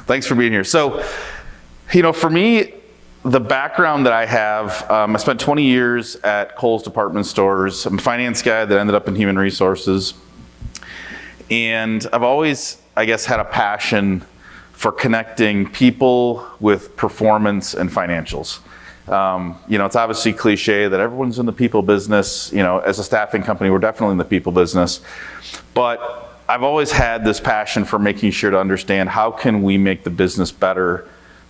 Thanks for being here. So, for me, the background that I have, I spent 20 years at Kohl's department stores. I'm a finance guy that ended up in human resources. And I've always, I guess, had a passion for connecting people with performance and financials. It's obviously cliche that everyone's in the people business. As a staffing company, we're definitely in the people business. But I've always had this passion for making sure to understand how can we make the business better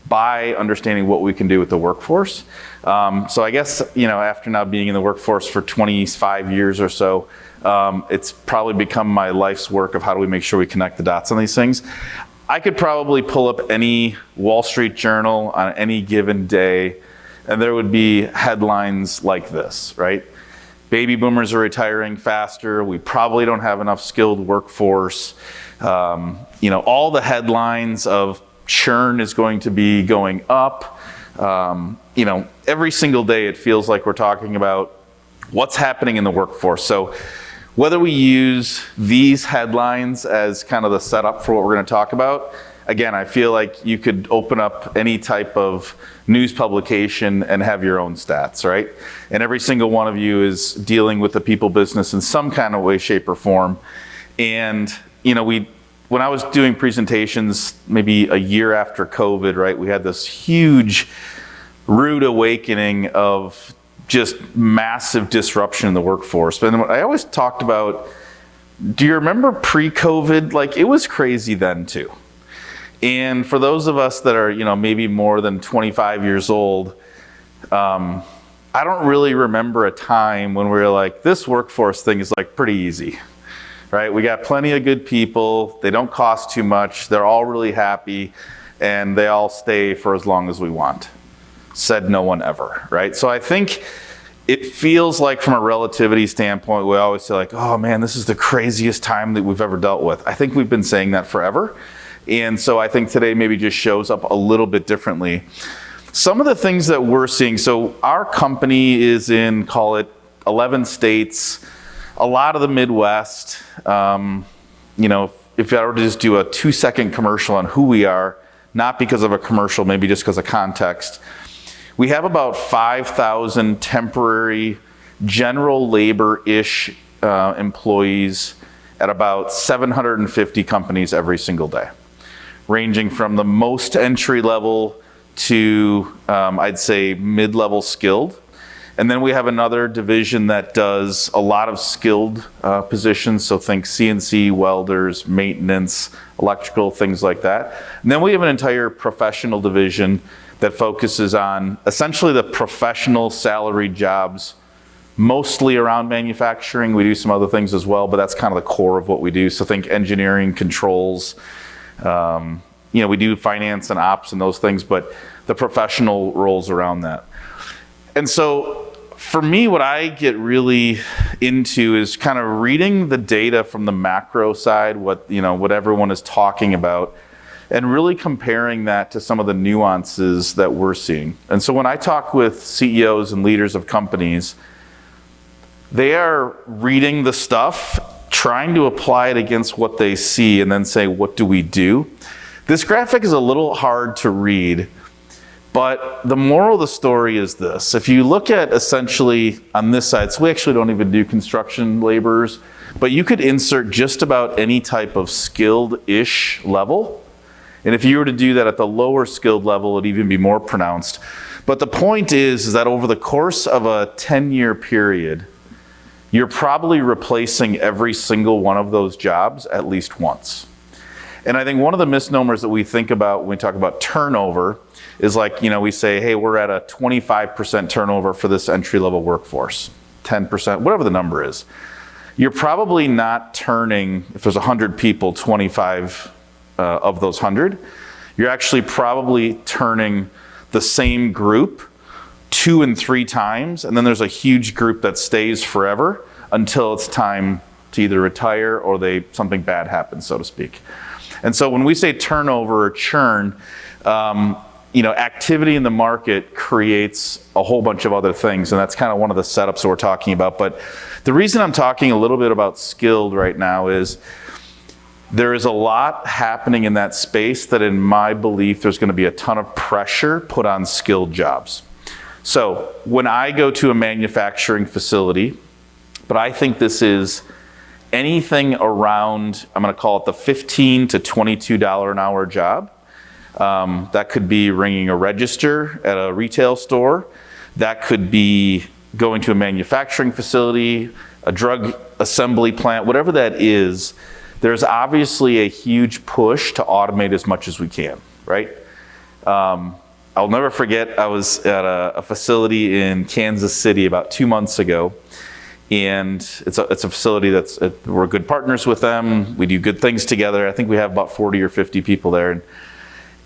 by understanding what we can do with the workforce. So I guess, after now being in the workforce for 25 years or so, it's probably become my life's work of how do we make sure we connect the dots on these things. I could probably pull up any Wall Street Journal on any given day, and there would be headlines like this, right? Baby boomers are retiring faster. We probably don't have enough skilled workforce. All the headlines of churn is going to be going up. Every single day it feels like we're talking about what's happening in the workforce. So whether we use these headlines as kind of the setup for what we're going to talk about, again, I feel like you could open up any type of news publication and have your own stats, right? And every single one of you is dealing with the people business in some kind of way, shape, or form. And, when I was doing presentations maybe a year after COVID, right, we had this huge, rude awakening of just massive disruption in the workforce. But I always talked about, do you remember pre-COVID? Like, it was crazy then too. And for those of us that are, maybe more than 25 years old, I don't really remember a time when we were like, this workforce thing is like pretty easy, right? We got plenty of good people. They don't cost too much. They're all really happy, and they all stay for as long as we want. Said no one ever, right? So I think it feels like from a relativity standpoint, we always say like, oh man, this is the craziest time that we've ever dealt with. I think we've been saying that forever. And so I think today maybe just shows up a little bit differently. Some of the things that we're seeing, so our company is in, call it 11 states, a lot of the Midwest. If I were to just do a 2-second commercial on who we are, not because of a commercial, maybe just because of context. We have about 5,000 temporary general labor-ish employees at about 750 companies every single day, ranging from the most entry level to, I'd say, mid-level skilled. And then we have another division that does a lot of skilled positions, so think CNC, welders, maintenance, electrical, things like that. And then we have an entire professional division that focuses on essentially the professional salaried jobs, mostly around manufacturing. We do some other things as well, but that's kind of the core of what we do. So think engineering, controls, we do finance and ops and those things, but the professional roles around that. And so for me, what I get really into is kind of reading the data from the macro side, what everyone is talking about, and really comparing that to some of the nuances that we're seeing. And so when I talk with CEOs and leaders of companies, they are reading the stuff, trying to apply it against what they see, and then say, what do we do? This graphic is a little hard to read, but the moral of the story is this. If you look at essentially on this side, so we actually don't even do construction laborers, but you could insert just about any type of skilled-ish level. And if you were to do that at the lower skilled level, it'd even be more pronounced. But the point is that over the course of a 10-year period, you're probably replacing every single one of those jobs at least once. And I think one of the misnomers that we think about when we talk about turnover is like, we say, hey, we're at a 25% turnover for this entry-level workforce, 10%, whatever the number is. You're probably not turning, if there's 100 people, 25 of those 100. You're actually probably turning the same group 2 and 3 times, and then there's a huge group that stays forever until it's time to either retire or something bad happens, so to speak. And so when we say turnover or churn, activity in the market creates a whole bunch of other things, and that's kind of one of the setups that we're talking about. But the reason I'm talking a little bit about skilled right now is There is a lot happening in that space that, in my belief, there's going to be a ton of pressure put on skilled jobs. So when I go to a manufacturing facility, but I think this is anything around, I'm going to call it the $15 to $22 an hour job. That could be ringing a register at a retail store. That could be going to a manufacturing facility, a drug assembly plant, whatever that is. There's obviously a huge push to automate as much as we can, right? I'll never forget, I was at a facility in Kansas City about 2 months ago, and it's a facility we're good partners with them. We do good things together. I think we have about 40 or 50 people there.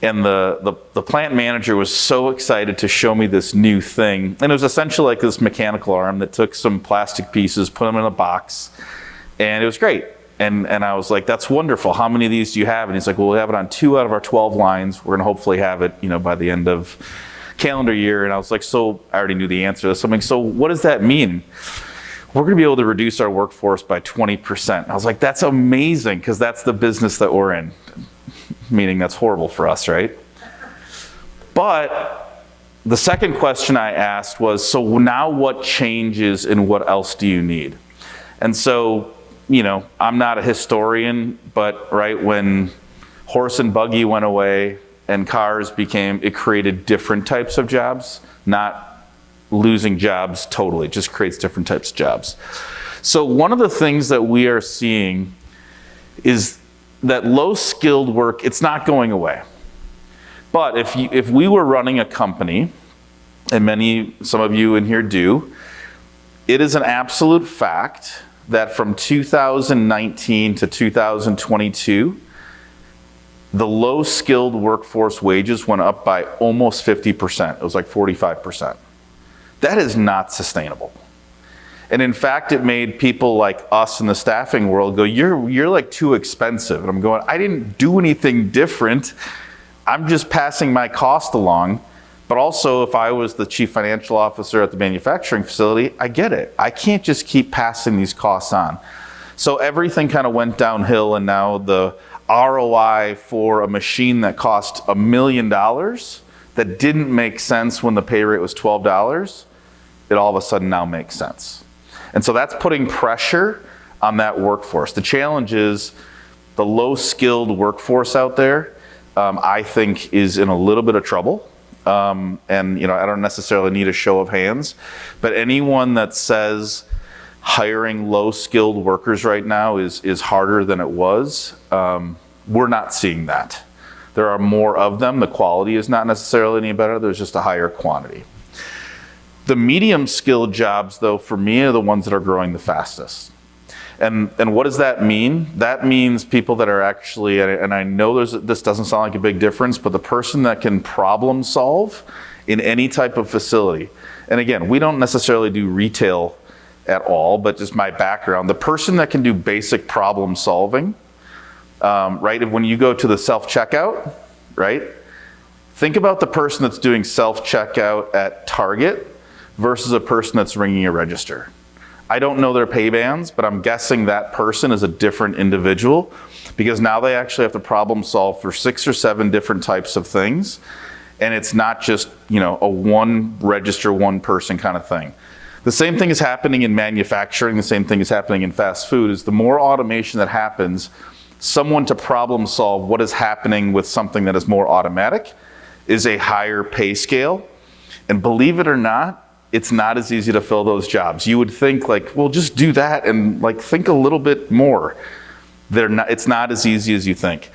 And the plant manager was so excited to show me this new thing. And it was essentially like this mechanical arm that took some plastic pieces, put them in a box, and it was great. And I was like, that's wonderful. How many of these do you have? And he's like, well, we have it on 2 out of our 12 lines. We're gonna hopefully have it, by the end of calendar year. And I was like, so I already knew the answer to something. So what does that mean? We're gonna be able to reduce our workforce by 20%. I was like, that's amazing, because that's the business that we're in. Meaning that's horrible for us, right? But the second question I asked was, so now what changes and what else do you need? And so, I'm not a historian, but right when horse and buggy went away and cars it created different types of jobs, not losing jobs totally, it just creates different types of jobs. So one of the things that we are seeing is that low-skilled work, it's not going away. But if we were running a company, and some of you in here do, it is an absolute fact that from 2019 to 2022, the low-skilled workforce wages went up by almost 50%. It was like 45%. That is not sustainable. And in fact, it made people like us in the staffing world go, you're like too expensive. And I'm going, I didn't do anything different. I'm just passing my cost along. But also, if I was the chief financial officer at the manufacturing facility, I get it. I can't just keep passing these costs on. So everything kind of went downhill, and now the ROI for a machine that cost $1 million that didn't make sense when the pay rate was $12, it all of a sudden now makes sense. And so that's putting pressure on that workforce. The challenge is the low-skilled workforce out there, I think, is in a little bit of trouble. And I don't necessarily need a show of hands, but anyone that says hiring low-skilled workers right now is harder than it was, we're not seeing that. There are more of them. The quality is not necessarily any better. There's just a higher quantity. The medium-skilled jobs, though, for me, are the ones that are growing the fastest. And what does that mean? That means people that are actually, and I know this doesn't sound like a big difference, but the person that can problem solve in any type of facility. And again, we don't necessarily do retail at all, but just my background, the person that can do basic problem solving, right? When you go to the self-checkout, right? Think about the person that's doing self-checkout at Target versus a person that's ringing a register. I don't know their pay bands, but I'm guessing that person is a different individual, because now they actually have to problem solve for 6 or 7 different types of things. And it's not just, a one register, one person kind of thing. The same thing is happening in manufacturing. The same thing is happening in fast food. Is the more automation that happens, someone to problem solve what is happening with something that is more automatic is a higher pay scale. And believe it or not, it's not as easy to fill those jobs. You would think well, just do that and think a little bit more. It's not as easy as you think.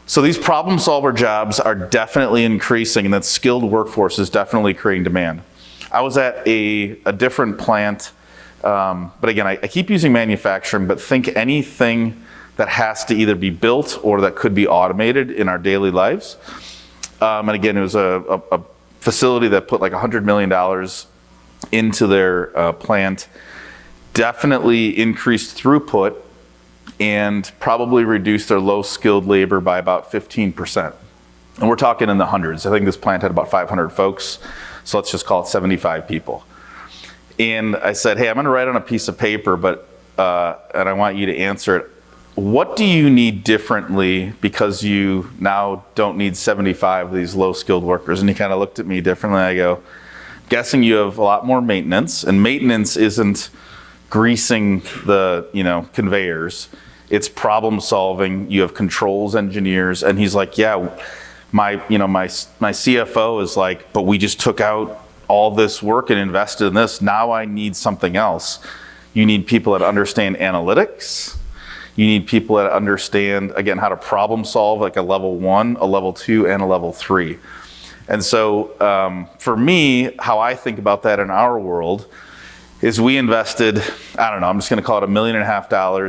So these problem solver jobs are definitely increasing, and that skilled workforce is definitely creating demand. I was at a different plant, but again, I keep using manufacturing, but think anything that has to either be built or that could be automated in our daily lives. And again, it was a facility that put $100 million into their plant, definitely increased throughput and probably reduced their low-skilled labor by about 15%. And we're talking in the hundreds. I think this plant had about 500 folks, so let's just call it 75 people. And I said, hey, I'm gonna write on a piece of paper, but and I want you to answer it. what do you need differently because you now don't need 75 of these low-skilled workers? And he kind of looked at me differently. I go, guessing you have a lot more maintenance, and maintenance isn't greasing the conveyors. It's problem solving. You have controls engineers. And he's like, yeah, my CFO is like, but we just took out all this work and invested in this. Now I need something else. You need people that understand analytics. You need people that understand, again, how to problem solve, like a level 1, a level 2, and a level 3. And so for me, how I think about that in our world is we invested, I don't know, I'm just gonna call it $1.5 million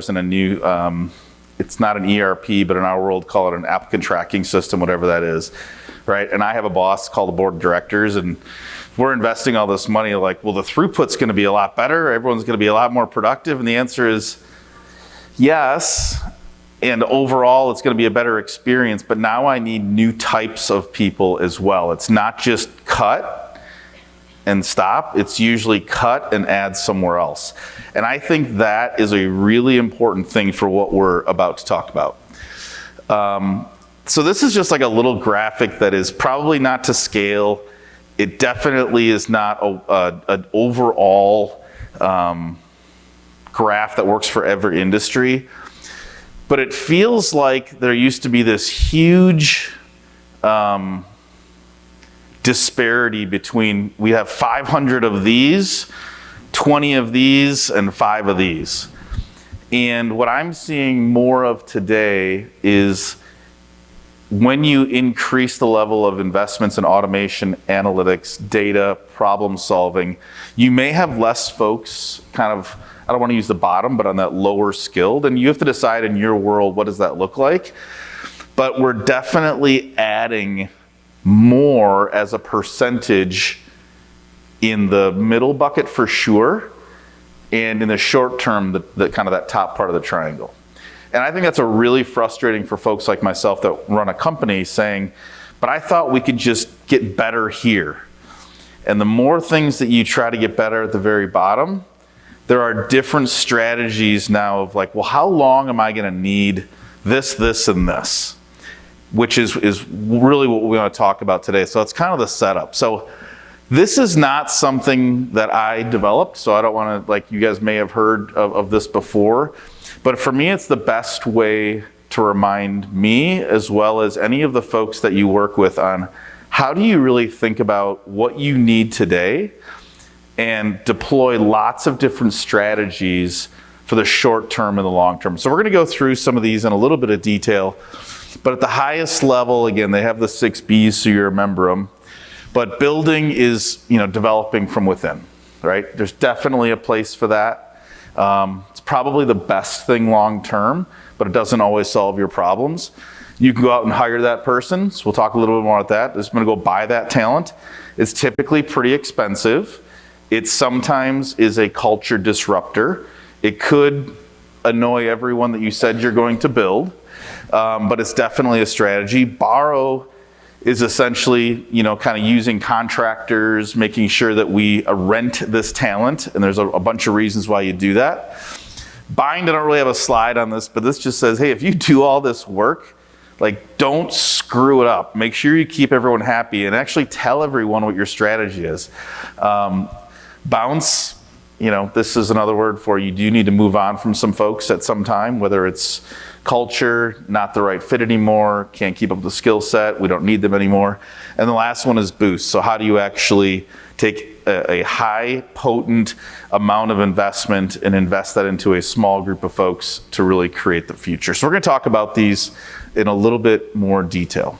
in a new, it's not an ERP, but in our world, call it an applicant tracking system, whatever that is, right? And I have a boss called the board of directors, and we're investing all this money, like, well, the throughput's gonna be a lot better, everyone's gonna be a lot more productive, and the answer is yes, and overall it's gonna be a better experience, but now I need new types of people as well. It's not just cut and stop, it's usually cut and add somewhere else. And I think that is a really important thing for what we're about to talk about. So this is just like a little graphic that is probably not to scale. It definitely is not an overall graph that works for every industry, but it feels like there used to be this huge disparity between, we have 500 of these, 20 of these, and 5 of these. And what I'm seeing more of today is when you increase the level of investments in automation, analytics, data, problem solving, you may have less folks kind of, I don't want to use the bottom, but on that lower skilled, and you have to decide in your world, what does that look like? But we're definitely adding more as a percentage in the middle bucket for sure, and in the short term, the kind of that top part of the triangle. And I think that's a really frustrating for folks like myself that run a company saying, but I thought we could just get better here. And the more things that you try to get better at the very bottom, there are different strategies now of like, well, how long am I gonna need this, this, and this? Which is really what we want to talk about today. So it's kind of the setup. So this is not something that I developed, so I don't want to, like, you guys may have heard of this before, but for me, it's the best way to remind me, as well as any of the folks that you work with, on how do you really think about what you need today and deploy lots of different strategies for the short term and the long term. So we're going to go through some of these in a little bit of detail. But at the highest level, again, they have the 6 B's, so you remember them. But building is, developing from within, right? There's definitely a place for that. It's probably the best thing long term, but it doesn't always solve your problems. You can go out and hire that person. So we'll talk a little bit more about that. Just going to go buy that talent. It's typically pretty expensive. It sometimes is a culture disruptor. It could annoy everyone that you said you're going to build. But it's definitely a strategy. Borrow is essentially, kind of using contractors, making sure that we rent this talent, and there's a bunch of reasons why you do that. Buying, I don't really have a slide on this, but this just says, hey, if you do all this work, like, don't screw it up. Make sure you keep everyone happy, and actually tell everyone what your strategy is. Bounce, this is another word for you do need to move on from some folks at some time, whether it's culture, not the right fit anymore, can't keep up with the skill set, we don't need them anymore. And the last one is boost. So how do you actually take a high potent amount of investment and invest that into a small group of folks to really create the future? So we're going to talk about these in a little bit more detail.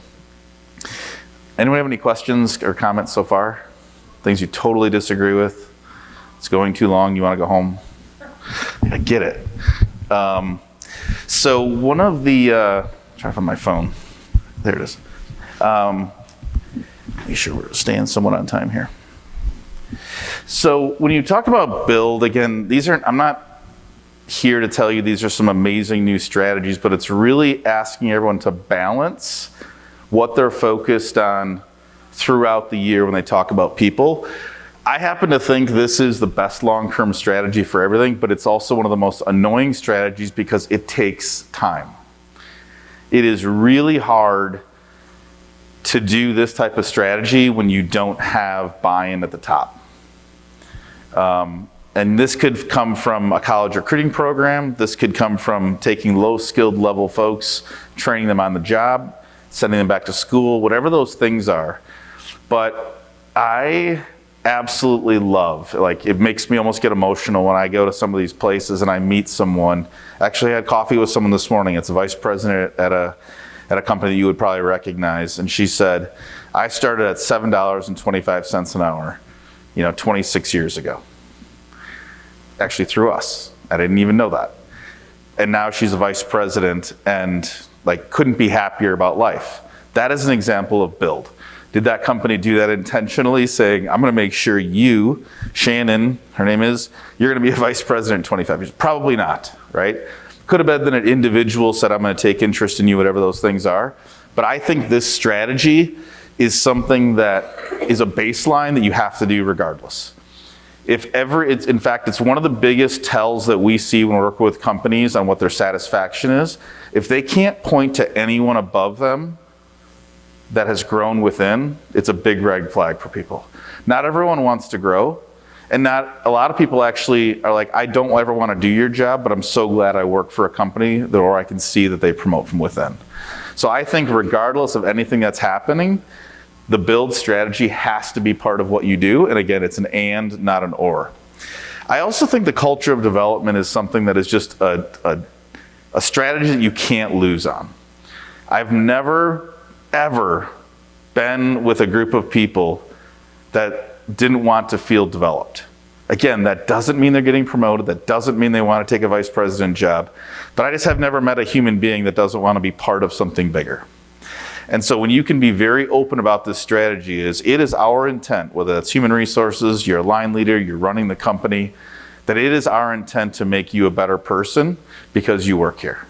Anyone have any questions or comments so far? Things you totally disagree with? It's going too long, you want to go home? I get it. So one of the, try to find my phone. There it is. Make sure we're staying somewhat on time here. So when you talk about build, again, I'm not here to tell you these are some amazing new strategies, but it's really asking everyone to balance what they're focused on throughout the year when they talk about people. I happen to think this is the best long-term strategy for everything, but it's also one of the most annoying strategies because it takes time. It is really hard to do this type of strategy when you don't have buy-in at the top. And this could come from a college recruiting program. This could come from taking low-skilled level folks, training them on the job, sending them back to school, whatever those things are. But I absolutely love, like, it makes me almost get emotional when I go to some of these places and I meet someone. Actually, I had coffee with someone this morning. It's a vice president at a company that you would probably recognize. And she said, I started at $7.25 an hour, 26 years ago. Actually through us. I didn't even know that. And now she's a vice president and couldn't be happier about life. That is an example of build. Did that company do that intentionally, saying, I'm going to make sure you, Shannon, her name is, you're going to be a vice president in 25 years? Probably not, right? Could have been that an individual said, I'm going to take interest in you, whatever those things are. But I think this strategy is something that is a baseline that you have to do regardless. In fact, it's one of the biggest tells that we see when we work with companies on what their satisfaction is. If they can't point to anyone above them that has grown within, it's a big red flag for people. Not everyone wants to grow, and not a lot of people actually are like, I don't ever want to do your job, but I'm so glad I work for a company where I can see that they promote from within. So I think regardless of anything that's happening, the build strategy has to be part of what you do, and again, it's an and, not an or. I also think the culture of development is something that is just a strategy that you can't lose on. I've never ever been with a group of people that didn't want to feel developed. Again, that doesn't mean they're getting promoted. That doesn't mean they want to take a vice president job. But I just have never met a human being that doesn't want to be part of something bigger. And so when you can be very open about this strategy, it is our intent, whether that's human resources, you're a line leader, you're running the company, that it is our intent to make you a better person because you work here.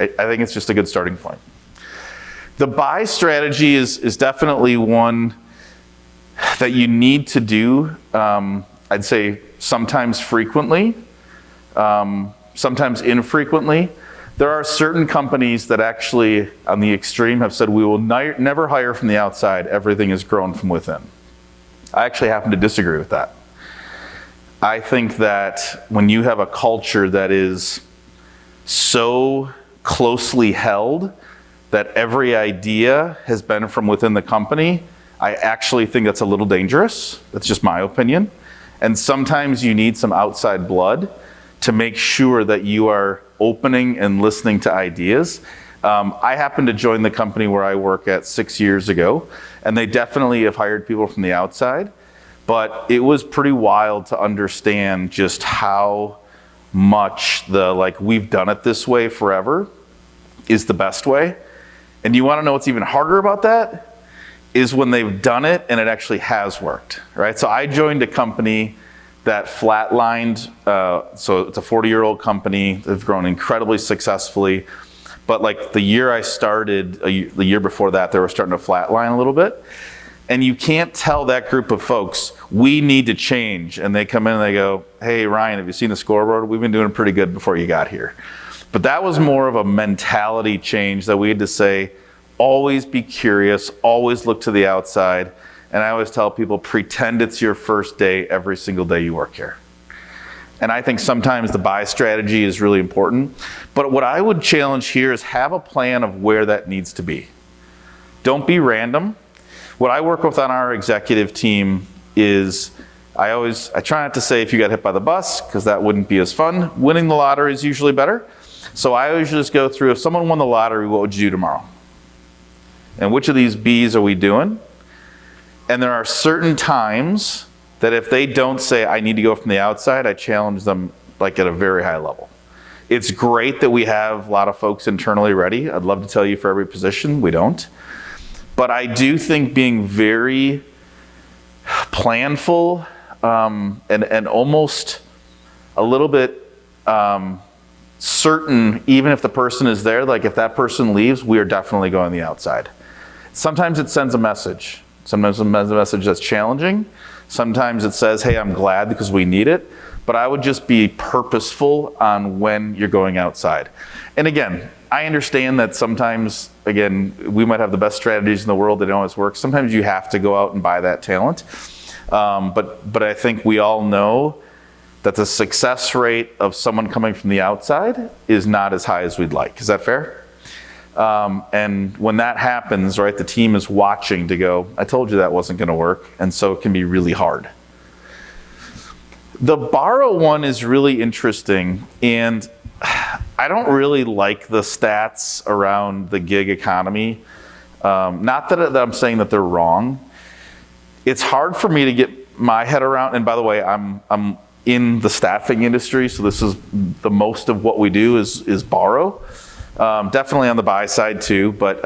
I think it's just a good starting point. The buy strategy is definitely one that you need to do, I'd say sometimes frequently, sometimes infrequently. There are certain companies that actually, on the extreme, have said we will never hire from the outside, everything is grown from within. I actually happen to disagree with that. I think that when you have a culture that is so closely held that every idea has been from within the company, I actually think that's a little dangerous. That's just my opinion. And sometimes you need some outside blood to make sure that you are opening and listening to ideas. I happened to join the company where I work at 6 years ago, and they definitely have hired people from the outside, but it was pretty wild to understand just how much we've done it this way forever is the best way. And you want to know what's even harder about that? Is when they've done it and it actually has worked, right? So I joined a company that flatlined, so it's a 40-year-old company. They've grown incredibly successfully. But the year I started, the year before that, they were starting to flatline a little bit. And you can't tell that group of folks, we need to change. And they come in and they go, hey, Ryan, have you seen the scoreboard? We've been doing pretty good before you got here. But that was more of a mentality change that we had to say, always be curious, always look to the outside. And I always tell people, pretend it's your first day every single day you work here. And I think sometimes the buy strategy is really important. But what I would challenge here is have a plan of where that needs to be. Don't be random. What I work with on our executive team is I try not to say if you got hit by the bus, because that wouldn't be as fun. Winning the lottery is usually better. So I always just go through, if someone won the lottery, what would you do tomorrow? And which of these B's are we doing? And there are certain times that if they don't say, I need to go from the outside, I challenge them at a very high level. It's great that we have a lot of folks internally ready. I'd love to tell you for every position, we don't. But I do think being very planful and almost a little bit certain, even if the person is there, if that person leaves, we are definitely going the outside. Sometimes it sends a message. Sometimes a message that's challenging. Sometimes it says, hey, I'm glad because we need it. But I would just be purposeful on when you're going outside. And again, I understand that sometimes, again, we might have the best strategies in the world that don't always work. Sometimes you have to go out and buy that talent. But I think we all know that the success rate of someone coming from the outside is not as high as we'd like. Is that fair? And when that happens, right, the team is watching to go, I told you that wasn't going to work. And so it can be really hard. The borrow one is really interesting, and I don't really like the stats around the gig economy. Not that I'm saying that they're wrong. It's hard for me to get my head around, and by the way, I'm in the staffing industry, so this is the most of what we do is borrow. Definitely on the buy side too, but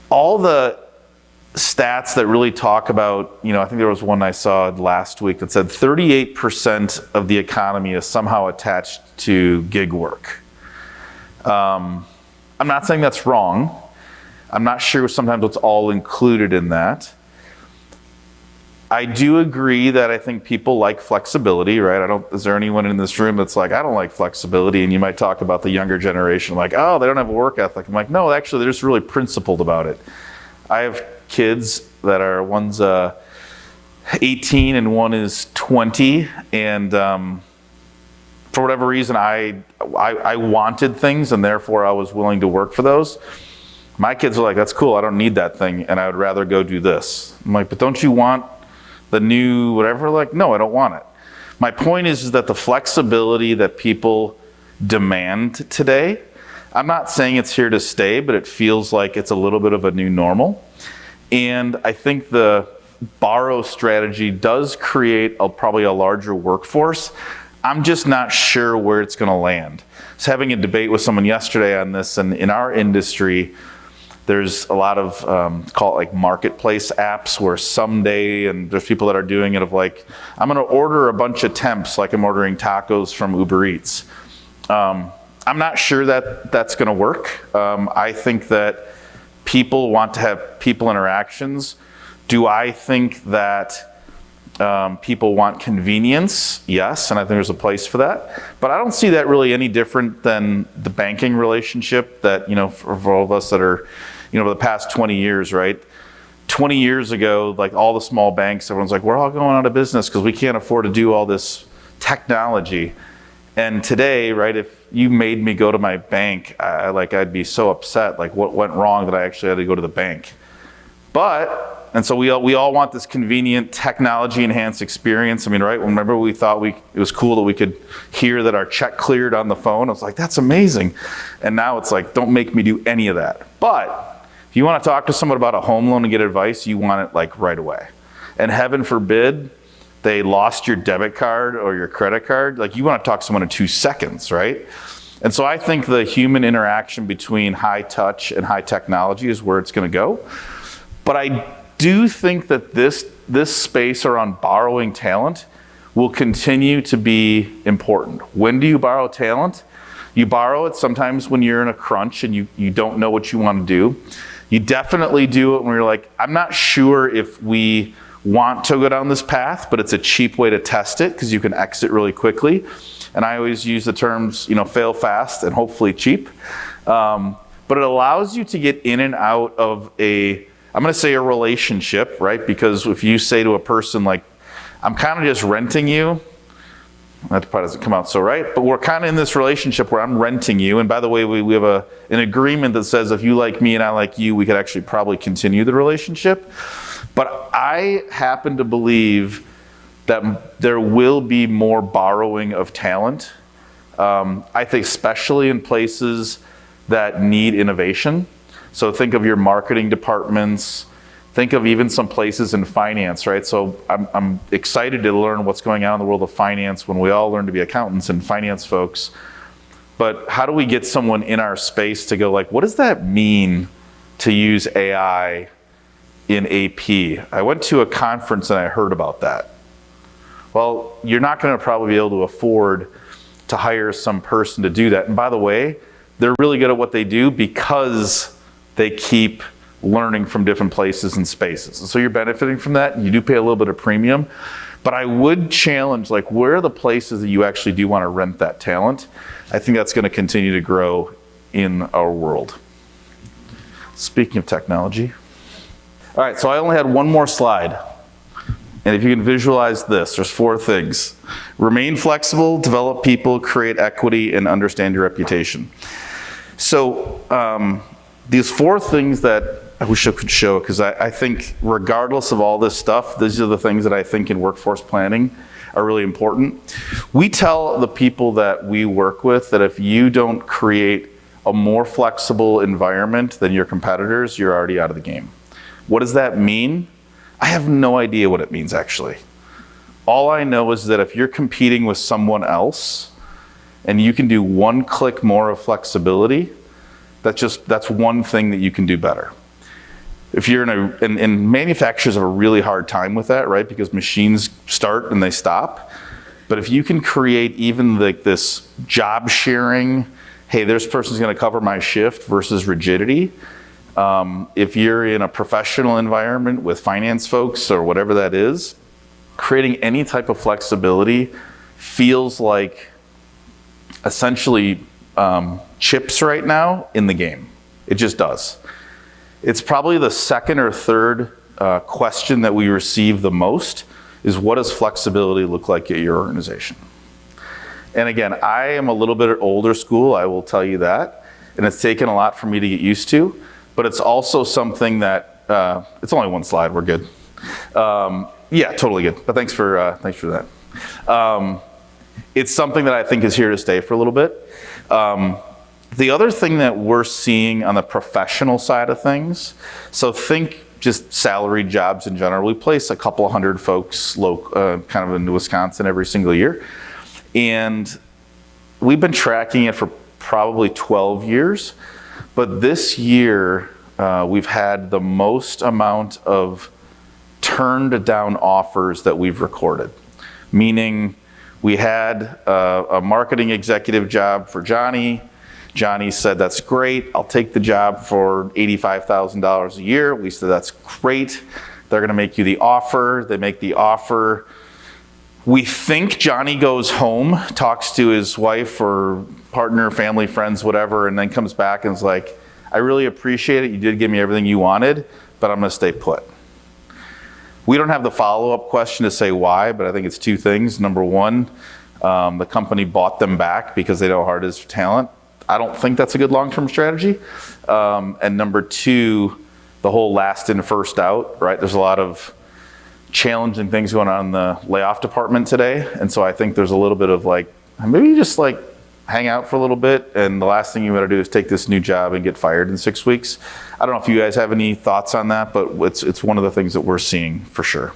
all the stats that really talk about, I think there was one I saw last week that said 38% of the economy is somehow attached to gig work. I'm not saying that's wrong. I'm not sure sometimes what's all included in that. I do agree that I think people like flexibility, right? Is there anyone in this room that's like, I don't like flexibility? And you might talk about the younger generation, like, oh, they don't have a work ethic. I'm like, no, actually, they're just really principled about it. I have kids that are, one's 18 and one is 20, and for whatever reason, I wanted things, and therefore I was willing to work for those. My kids are like, that's cool, I don't need that thing, and I would rather go do this. I'm like, but don't you want the new whatever? Like, no, I don't want it. My point is that the flexibility that people demand today, I'm not saying it's here to stay, but it feels like it's a little bit of a new normal. And I think the borrow strategy does create probably a larger workforce. I'm just not sure where it's going to land. I was having a debate with someone yesterday on this, and in our industry, there's a lot of call it like marketplace apps where someday, and there's people that are doing it of like, I'm going to order a bunch of temps like I'm ordering tacos from Uber Eats. I'm not sure that that's going to work. I think that people want to have people interactions. Do I think that people want convenience? Yes, and I think there's a place for that. But I don't see that really any different than the banking relationship that, for all of us that are, over the past 20 years, right? 20 years ago, like all the small banks, everyone's like, we're all going out of business because we can't afford to do all this technology. And today, right, if you made me go to my bank, I'd be so upset, like what went wrong that I actually had to go to the bank. And so we all want this convenient technology-enhanced experience. I mean, right, remember we thought it was cool that we could hear that our check cleared on the phone. I was like, that's amazing. And now it's like, don't make me do any of that. But if you want to talk to someone about a home loan and get advice, you want it like right away. And heaven forbid, they lost your debit card or your credit card, like you want to talk to someone in 2 seconds, right? And so I think the human interaction between high touch and high technology is where it's going to go. But I do think that this space around borrowing talent will continue to be important. When do you borrow talent? You borrow it sometimes when you're in a crunch and you don't know what you want to do. You definitely do it when you're like, I'm not sure if we want to go down this path, but it's a cheap way to test it because you can exit really quickly. And I always use the terms, fail fast and hopefully cheap. But it allows you to get in and out of I'm going to say a relationship, right? Because if you say to a person like, I'm kind of just renting you, that probably doesn't come out so right, but we're kind of in this relationship where I'm renting you. And by the way, we have an agreement that says if you like me and I like you, we could actually probably continue the relationship. But I happen to believe that there will be more borrowing of talent. I think especially in places that need innovation. So think of your marketing departments, think of even some places in finance, right? So I'm excited to learn what's going on in the world of finance when we all learn to be accountants and finance folks. But how do we get someone in our space to go like, what does that mean to use AI in AP? I went to a conference and I heard about that. Well, you're not going to probably be able to afford to hire some person to do that. And by the way, they're really good at what they do because they keep learning from different places and spaces. And so you're benefiting from that. You do pay a little bit of premium, but I would challenge, like, where are the places that you actually do want to rent that talent? I think that's going to continue to grow in our world. Speaking of technology. All right, so I only had one more slide. And if you can visualize this, there's 4 things. Remain flexible, develop people, create equity, and understand your reputation. So these 4 things that I wish I could show, because I think regardless of all this stuff, these are the things that I think in workforce planning are really important. We tell the people that we work with that if you don't create a more flexible environment than your competitors, you're already out of the game. What does that mean? I have no idea what it means, actually. All I know is that if you're competing with someone else and you can do 1 click more of flexibility, that's one thing that you can do better. If you're and manufacturers have a really hard time with that, right? Because machines start and they stop. But if you can create even like this job sharing, hey, this person's gonna cover my shift versus rigidity. If you're in a professional environment with finance folks or whatever that is, creating any type of flexibility feels like essentially chips right now in the game. It just does. It's probably the 2nd or 3rd question that we receive the most is, what does flexibility look like at your organization? And again, I am a little bit older school, I will tell you that, and it's taken a lot for me to get used to, but it's also something that, it's only 1 slide, we're good. Yeah, totally good, but thanks for that. It's something that I think is here to stay for a little bit. The other thing that we're seeing on the professional side of things, so think just salaried jobs in general. We place a couple 100 folks kind of in Wisconsin every single year. And we've been tracking it for probably 12 years. But this year, we've had the most amount of turned down offers that we've recorded. Meaning we had a marketing executive job for Johnny. Johnny said, that's great, I'll take the job for $85,000 a year. We said, that's great. They're gonna make you the offer. They make the offer. We think Johnny goes home, talks to his wife or partner, family, friends, whatever, and then comes back and is like, I really appreciate it. You did give me everything you wanted, but I'm gonna stay put. We don't have the follow-up question to say why, but I think it's 2 things. Number 1, the company bought them back because they know how hard it is for talent. I don't think that's a good long-term strategy. And number 2, the whole last in, first out, right? There's a lot of challenging things going on in the layoff department today. And so I think there's a little bit of like, maybe you just like hang out for a little bit and the last thing you want to do is take this new job and get fired in 6 weeks. I don't know if you guys have any thoughts on that, but it's one of the things that we're seeing for sure.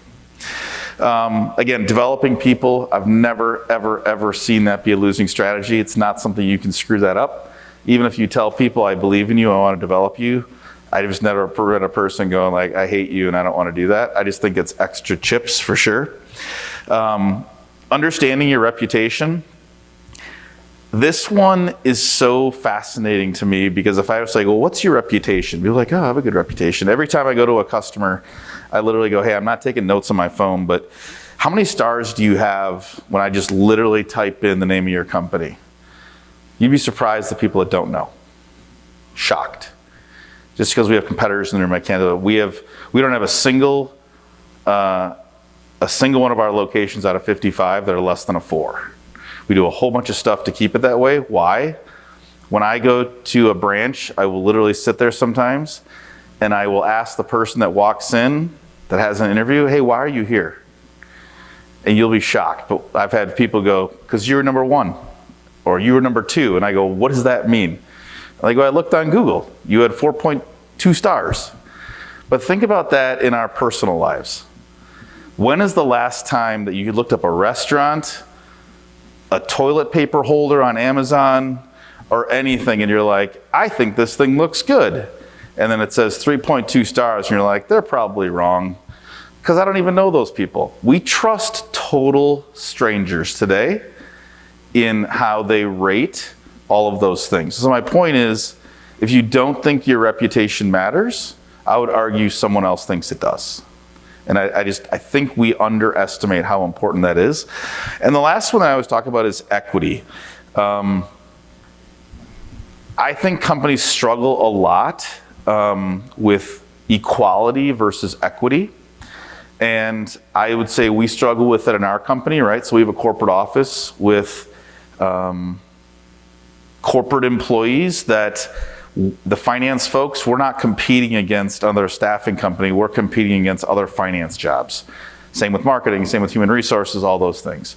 Again, developing people, I've never, ever seen that be a losing strategy. It's not something you can screw that up. Even if you tell people, I believe in you, I want to develop you, I just never met a person going like, I hate you and I don't want to do that. I just think it's extra chips for sure. Understanding your reputation. This one is so fascinating to me because if I was like, well, what's your reputation? Be like, oh, I have a good reputation. Every time I go to a customer, I literally go, hey, I'm not taking notes on my phone, but how many stars do you have when I just literally type in the name of your company? You'd be surprised the people that don't know. Shocked. Just because we have competitors in there, my Canada, we don't have a single one of our locations out of 55 that are less than a 4. We do a whole bunch of stuff to keep it that way. Why? When I go to a branch, I will literally sit there sometimes and I will ask the person that walks in that has an interview, hey, why are you here? And you'll be shocked. But I've had people go, because you were number 1 or you were number 2. And I go, what does that mean? And I go, I looked on Google. You had 4.2 stars. But think about that in our personal lives. When is the last time that you looked up a restaurant, a toilet paper holder on Amazon, or anything, and you're like, I think this thing looks good. And then it says 3.2 stars, and you're like, they're probably wrong, because I don't even know those people. We trust total strangers today in how they rate all of those things. So my point is, if you don't think your reputation matters, I would argue someone else thinks it does. And I think we underestimate how important that is. And the last one that I always talk about is equity. I think companies struggle a lot with equality versus equity. And I would say we struggle with it in our company, right? So we have a corporate office with corporate employees that the finance folks, we're not competing against other staffing company, we're competing against other finance jobs. Same with marketing, same with human resources, all those things.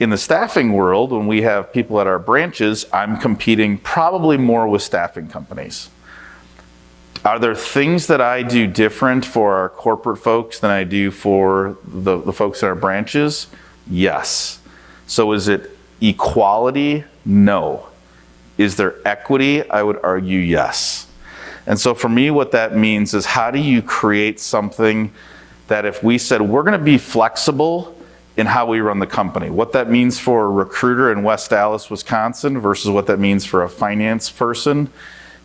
In the staffing world, when we have people at our branches, I'm competing probably more with staffing companies. Are there things that I do different for our corporate folks than I do for the folks at our branches? Yes. So is it equality? No. Is there equity? I would argue yes. And so for me, what that means is how do you create something that if we said we're going to be flexible in how we run the company, what that means for a recruiter in West Dallas, Wisconsin versus what that means for a finance person,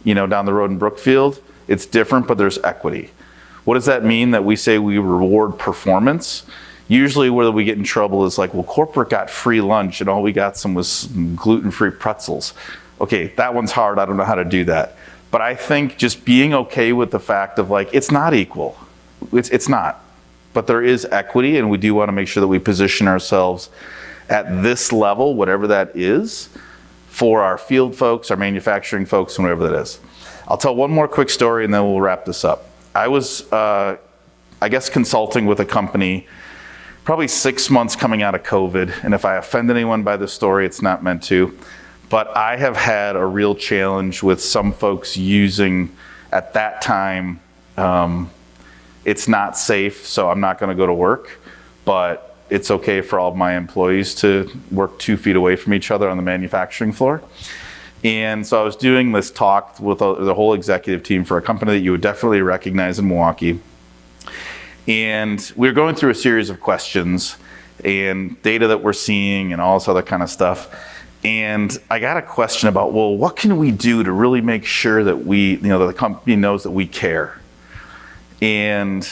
down the road in Brookfield, it's different, but there's equity. What does that mean that we say we reward performance? Usually where we get in trouble is like, well, corporate got free lunch and all we got was gluten-free pretzels. Okay, that one's hard, I don't know how to do that. But I think just being okay with the fact of like, it's not equal. It's not. But there is equity, and we do want to make sure that we position ourselves at this level, whatever that is, for our field folks, our manufacturing folks, and whatever that is. I'll tell one more quick story and then we'll wrap this up. I was, consulting with a company probably 6 months coming out of COVID. And if I offend anyone by this story, it's not meant to. But I have had a real challenge with some folks using, at that time, it's not safe, so I'm not going to go to work. But it's okay for all of my employees to work 2 feet away from each other on the manufacturing floor. And so I was doing this talk with the whole executive team for a company that you would definitely recognize in Milwaukee. And we were going through a series of questions and data that we're seeing and all this other kind of stuff. And I got a question about, well, what can we do to really make sure that that the company knows that we care? And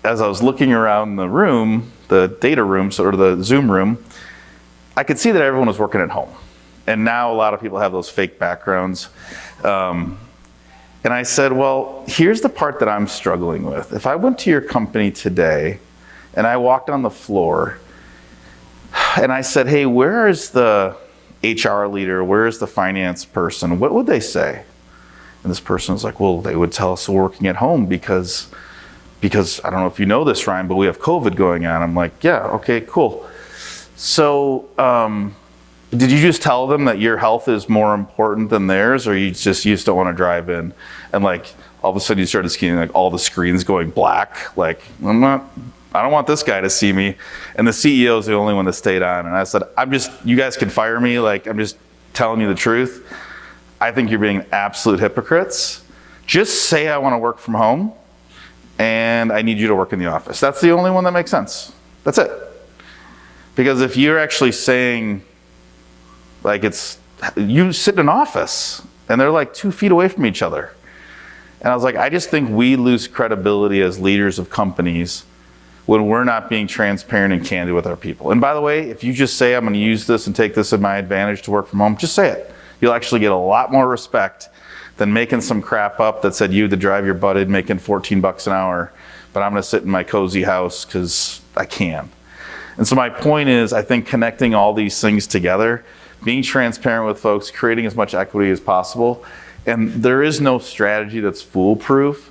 as I was looking around the room, the data room, sort of the Zoom room, I could see that everyone was working at home. And now a lot of people have those fake backgrounds. And I said, well, here's the part that I'm struggling with. If I went to your company today and I walked on the floor and I said, hey, where is the HR leader? Where is the finance person? What would they say? And this person was like, well, they would tell us we're working at home because I don't know if you know this, Ryan, but we have COVID going on. I'm like, yeah, okay, cool. So, did you just tell them that your health is more important than theirs, or you just don't want to drive in? And like, all of a sudden you started seeing like all the screens going black. Like, I don't want this guy to see me. And the CEO is the only one that stayed on. And I said, you guys can fire me. Like, I'm just telling you the truth. I think you're being absolute hypocrites. Just say I want to work from home and I need you to work in the office. That's the only one that makes sense. That's it. Because if you're actually saying, like, you sit in an office and they're like 2 feet away from each other. And I was like, I just think we lose credibility as leaders of companies when we're not being transparent and candid with our people. And by the way, if you just say, I'm going to use this and take this as my advantage to work from home, just say it. You'll actually get a lot more respect than making some crap up that said you had to drive your butt in making $14 an hour, but I'm going to sit in my cozy house because I can. And so my point is, I think connecting all these things together, being transparent with folks, creating as much equity as possible. And there is no strategy that's foolproof,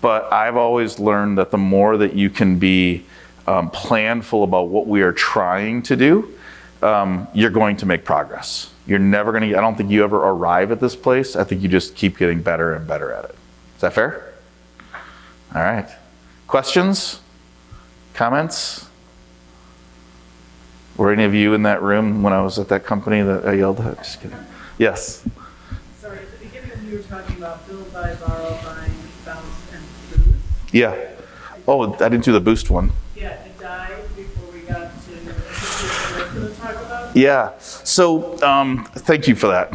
but I've always learned that the more that you can be planful about what we are trying to do, you're going to make progress. You're never going to, I don't think you ever arrive at this place. I think you just keep getting better and better at it. Is that fair? All right. Questions? Comments? Were any of you in that room when I was at that company that I yelled at? Just kidding. Yes? Sorry, at the beginning when you were talking about build, buy, borrow, buying, bounce, and boost. Yeah. Oh, I didn't do the boost one. Yeah, it died before we got to what we're going to talk about. Yeah. So thank you for that.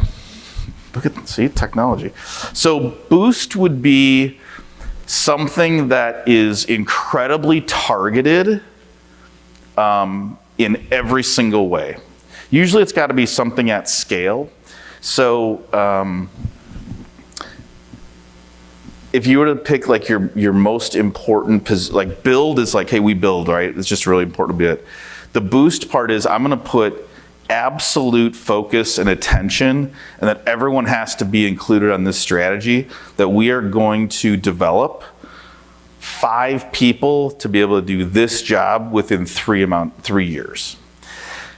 Look at, see, technology. So boost would be something that is incredibly targeted in every single way. Usually it's got to be something at scale. So if you were to pick like your most important, like build is like, hey, we build, right? It's just really important to be it. The boost part is I'm going to put absolute focus and attention, and that everyone has to be included on this strategy, that we are going to develop 5 people to be able to do this job within 3 years.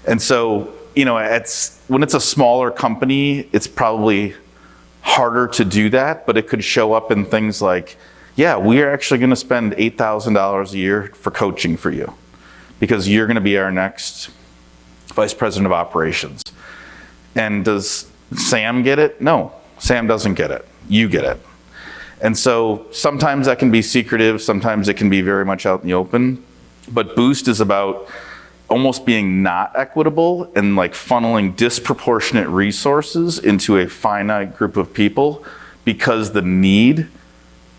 And so, you know, when it's a smaller company, it's probably harder to do that, but it could show up in things like, yeah, we are actually going to spend $8,000 a year for coaching for you, because you're going to be our next vice president of operations. And does Sam get it? No, Sam doesn't get it. You get it. And so sometimes that can be secretive, sometimes it can be very much out in the open, but Boost is about almost being not equitable and like funneling disproportionate resources into a finite group of people, because the need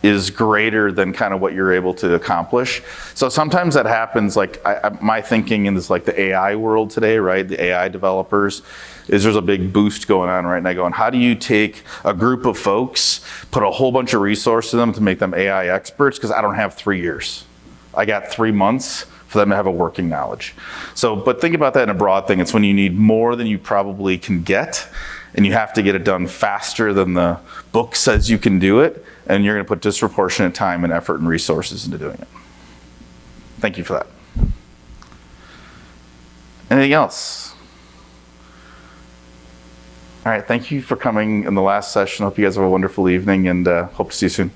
is greater than kind of what you're able to accomplish. So sometimes that happens, like my thinking in this, like the AI world today, right? The AI developers, is there's a big boost going on right now going, how do you take a group of folks, put a whole bunch of resources to them to make them AI experts? Because I don't have 3 years. I got 3 months for them to have a working knowledge. So, but think about that in a broad thing. It's when you need more than you probably can get, and you have to get it done faster than the book says you can do it, and you're going to put disproportionate time and effort and resources into doing it. Thank you for that. Anything else? All right, thank you for coming in the last session. Hope you guys have a wonderful evening, and hope to see you soon.